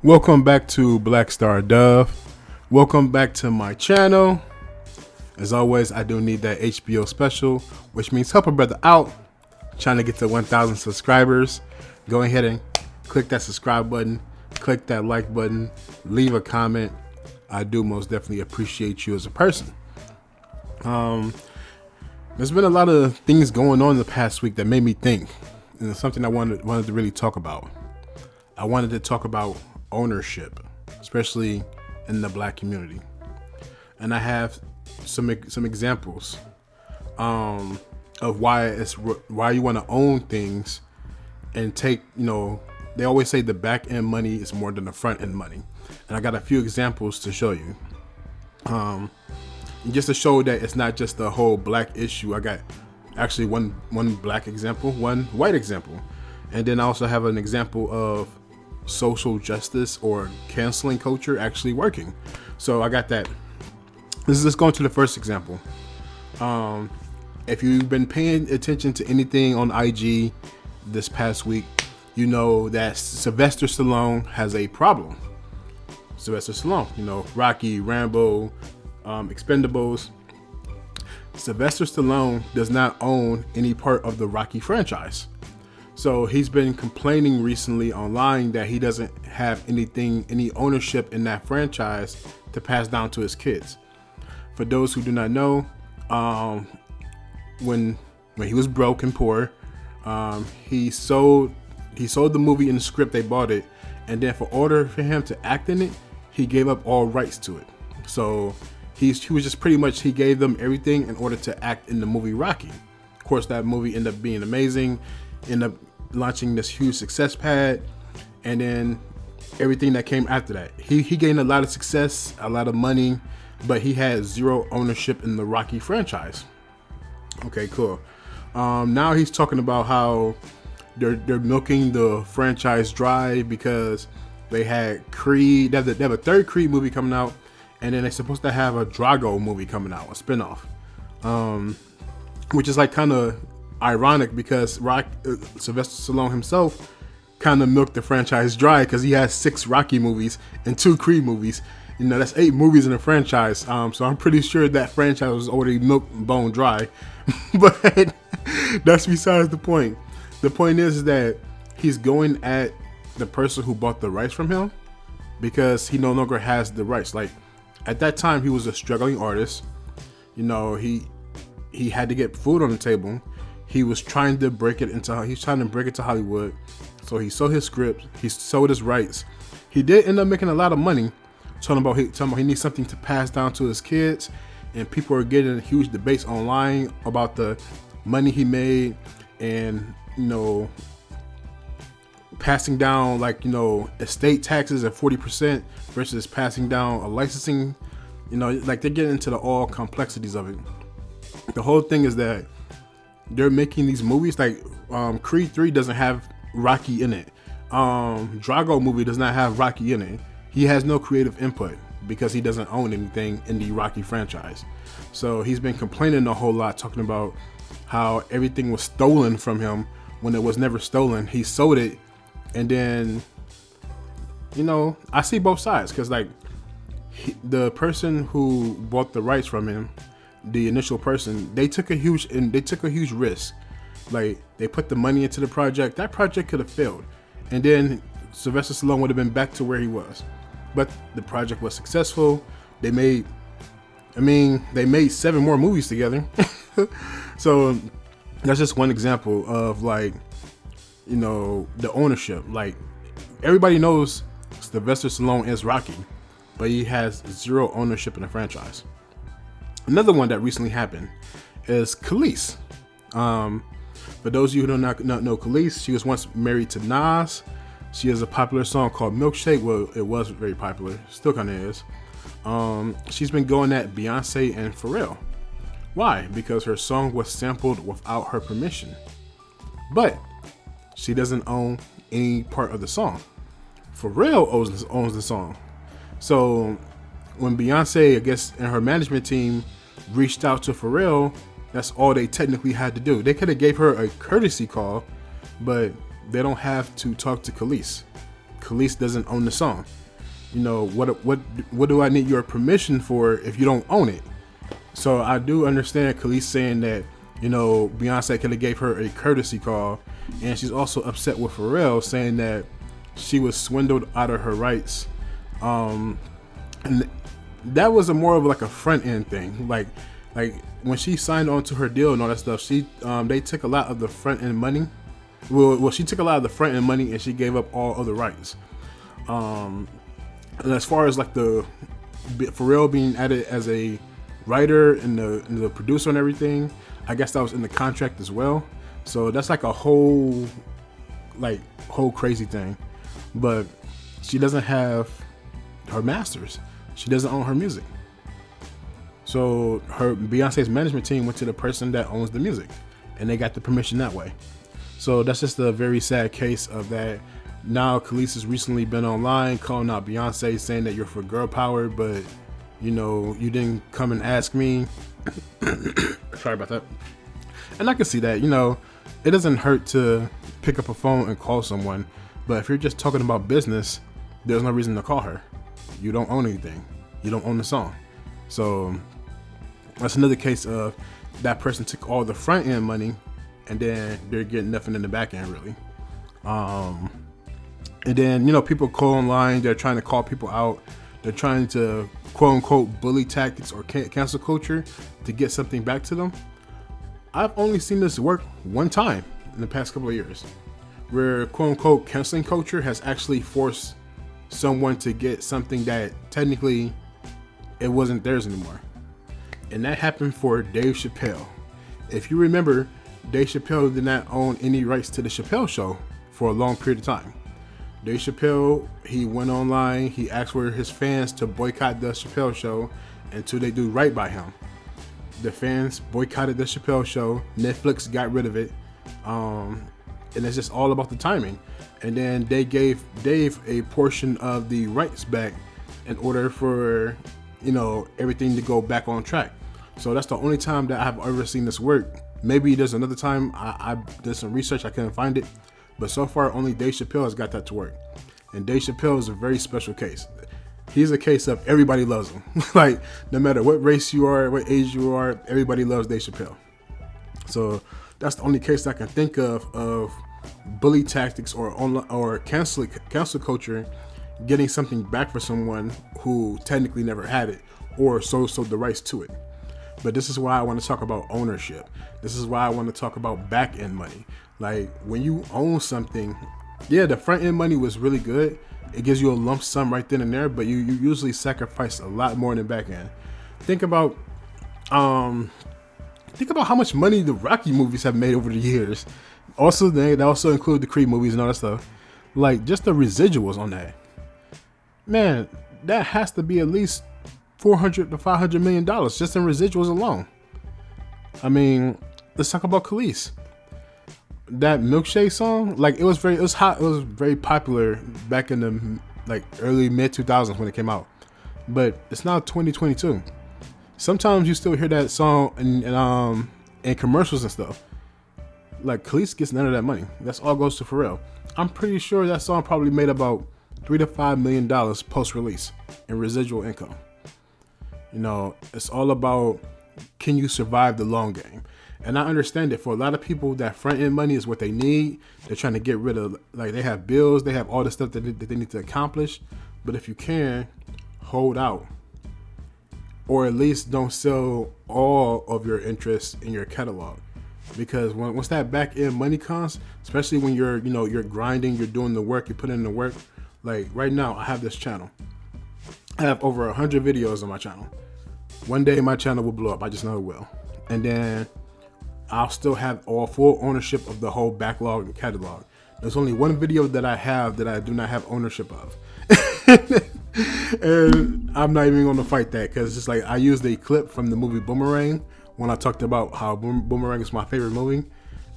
Welcome back to blackstardove. Welcome back to my channel. As always, I do need that HBO special, which means help a brother out. Trying to get to 1,000 subscribers. Go ahead and click that subscribe button, click that like button, leave a comment. I do most definitely appreciate you as a person. There's been a lot of things going on in the past week that made me think, and it's something I wanted to really talk about. I wanted to talk about ownership, especially in the black community, and I have some examples of why you want to own things and take. They always say the back end money is more than the front end money, and I got a few examples to show you. Just to show that it's not just the whole black issue. I got actually one black example, one white example, and then I also have an example of social justice or canceling culture actually working. So I got that. Let's go into the first example. If you've been paying attention to anything on IG this past week, you know that Sylvester Stallone has a problem. Sylvester Stallone, Rocky, Rambo, Expendables. Sylvester Stallone does not own any part of the Rocky franchise. So he's been complaining recently online that he doesn't have any ownership in that franchise to pass down to his kids. For those who do not know, when he was broke and poor, he sold the movie and the script. They bought it, and then for order for him to act in it, he gave up all rights to it. So he was just pretty much, he gave them everything in order to act in the movie Rocky. Of course, that movie ended up being amazing. Ended up launching this huge success pad, and then everything that came after that. He gained a lot of success, a lot of money, but he had zero ownership in the Rocky franchise. Okay, cool. Now he's talking about how they're milking the franchise dry because they had Creed. They have a third Creed movie coming out, and then they're supposed to have a Drago movie coming out, a spinoff, which is like kind of ironic because Sylvester Stallone himself kind of milked the franchise dry because he has 6 Rocky movies and 2 Creed movies. That's 8 movies in a franchise. So I'm pretty sure that franchise was already milked and bone dry. But that's besides the point. The point is that he's going at the person who bought the rights from him because he no longer has the rights. Like at that time, he was a struggling artist. He had to get food on the table. He was trying to break it to Hollywood. So he sold his script. He sold his rights. He did end up making a lot of money. Talking about he needs something to pass down to his kids, and people are getting huge debates online about the money he made, and passing down estate taxes at 40% versus passing down a licensing. They're getting into the all complexities of it. The whole thing is that they're making these movies like Creed 3 doesn't have Rocky in it. Drago movie does not have Rocky in it. He has no creative input because he doesn't own anything in the Rocky franchise. So he's been complaining a whole lot, talking about how everything was stolen from him when it was never stolen. He sold it, and then I see both sides because the person who bought the rights from him, the initial person, they took a huge risk. Like they put the money into the project. That project could have failed, and then Sylvester Stallone would have been back to where he was. But the project was successful. They made 7 more movies together. So that's just one example of the ownership. Like everybody knows Sylvester Stallone is Rocky, but he has zero ownership in the franchise. Another one that recently happened is Khalees. For those of you who do not know Khalees, she was once married to Nas. She has a popular song called Milkshake. Well, it was very popular. Still kind of is. She's been going at Beyonce and Pharrell. Why? Because her song was sampled without her permission. But she doesn't own any part of the song. Pharrell owns the song. So when Beyonce, I guess, and her management team reached out to Pharrell, that's all they technically had to do. They could have gave her a courtesy call, but they don't have to talk to Khalees Khalees doesn't own the song. You know, what do I need your permission for if you don't own it? So I do understand Khalees saying that, you know, Beyonce could have gave her a courtesy call, and she's also upset with Pharrell, saying that she was swindled out of her rights. And that was more of like a front end thing. Like when she signed on to her deal and all that stuff, they took a lot of the front end money. Well, she took a lot of the front end money and she gave up all other rights. And as far as like the Pharrell being added as a writer and the producer and everything, I guess that was in the contract as well. So that's like a whole crazy thing. But she doesn't have her masters. She doesn't own her music. So Beyonce's management team went to the person that owns the music, and they got the permission that way. So that's just a very sad case of that. Now Khalees has recently been online calling out Beyonce, saying that you're for girl power, but you know, you didn't come and ask me. Sorry about that. And I can see that, you know, it doesn't hurt to pick up a phone and call someone, but if you're just talking about business, there's no reason to call her. You don't own anything. You don't own the song. So that's another case of that person took all the front end money and then they're getting nothing in the back end, really. And then, you know, people call online, they're trying to call people out. They're trying to quote unquote bully tactics or cancel culture to get something back to them. I've only seen this work one time in the past couple of years, where quote unquote canceling culture has actually forced someone to get something that technically it wasn't theirs anymore. And that happened for Dave Chappelle. If you remember, Dave Chappelle did not own any rights to the Chappelle Show for a long period of time. Dave Chappelle, he went online, he asked for his fans to boycott the Chappelle Show until they do right by him. The fans boycotted the Chappelle Show. Netflix got rid of it. And it's just all about the timing. And then they gave Dave a portion of the rights back in order for, you know, everything to go back on track. So that's the only time that I've ever seen this work. Maybe there's another time I did some research, I couldn't find it. But so far, only Dave Chappelle has got that to work. And Dave Chappelle is a very special case. He's a case of everybody loves him. Like, no matter what race you are, what age you are, everybody loves Dave Chappelle. So that's the only case I can think of bully tactics or cancel culture getting something back for someone who technically never had it or sold the rights to it. But this is why I want to talk about ownership. This is why I want to talk about back end money. Like, when you own something, yeah, the front end money was really good. It gives you a lump sum right then and there, but you usually sacrifice a lot more than back end. Think about how much money the Rocky movies have made over the years. Also, they also include the Creed movies and all that stuff. Like, just the residuals on that. Man, that has to be at least $400 to $500 million just in residuals alone. I mean, let's talk about Khalees. That Milkshake song, like, it was hot. It was very popular back in the early mid 2000s when it came out. But it's now 2022. Sometimes you still hear that song in commercials and stuff. Like, Khalees gets none of that money. That's all goes to Pharrell. I'm pretty sure that song probably made about $3 to $5 million post-release in residual income. You know, it's all about, can you survive the long game? And I understand it. For a lot of people, that front end money is what they need. They're trying to get rid of, like, they have bills, they have all the stuff that they need to accomplish. But if you can, hold out. Or at least don't sell all of your interests in your catalog. Because once that back end money comes, especially when you're grinding, you're doing the work, you put in the work. Like, right now, I have this channel. I have over 100 videos on my channel. One day my channel will blow up. I just know it will. And then I'll still have full ownership of the whole backlog and catalog. There's only one video that I have that I do not have ownership of. And I'm not even going to fight that, because it's like, I used a clip from the movie Boomerang when I talked about how Boomerang is my favorite movie.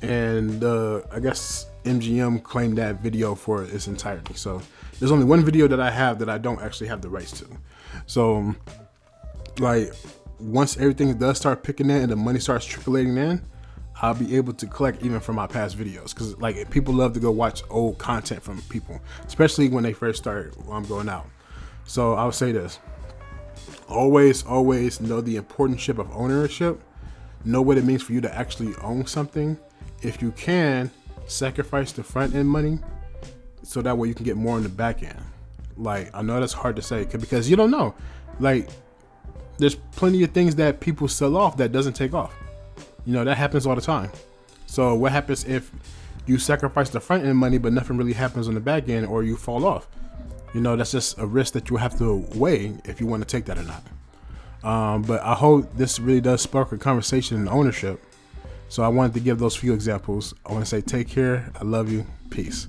And I guess MGM claimed that video for its entirety. So there's only one video that I have that I don't actually have the rights to. So, like, once everything does start picking in and the money starts trickling in, I'll be able to collect even from my past videos, because like people love to go watch old content from people, especially when they first start going out. So I would say this: always know the importance of ownership. Know what it means for you to actually own something. If you can, sacrifice the front end money so that way you can get more on the back end. Like, I know that's hard to say because you don't know. Like, there's plenty of things that people sell off that doesn't take off. You know, that happens all the time. So what happens if you sacrifice the front end money but nothing really happens on the back end, or you fall off? You know, that's just a risk that you have to weigh if you want to take that or not. But I hope this really does spark a conversation in ownership. So I wanted to give those few examples. I want to say take care. I love you. Peace.